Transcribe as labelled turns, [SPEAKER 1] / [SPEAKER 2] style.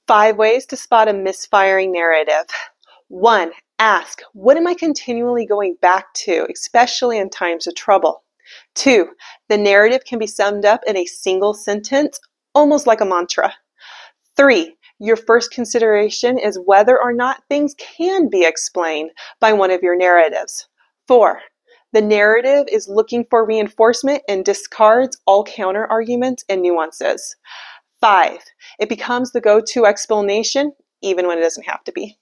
[SPEAKER 1] 5 ways to spot a misfiring narrative. 1. Ask, what am I continually going back to, especially in times of trouble? 2. The narrative can be summed up in a single sentence, almost like a mantra. 3. Your first consideration is whether or not things can be explained by one of your narratives. 4. The narrative is looking for reinforcement and discards all counter arguments and nuances. 5. It becomes the go-to explanation, even when it doesn't have to be.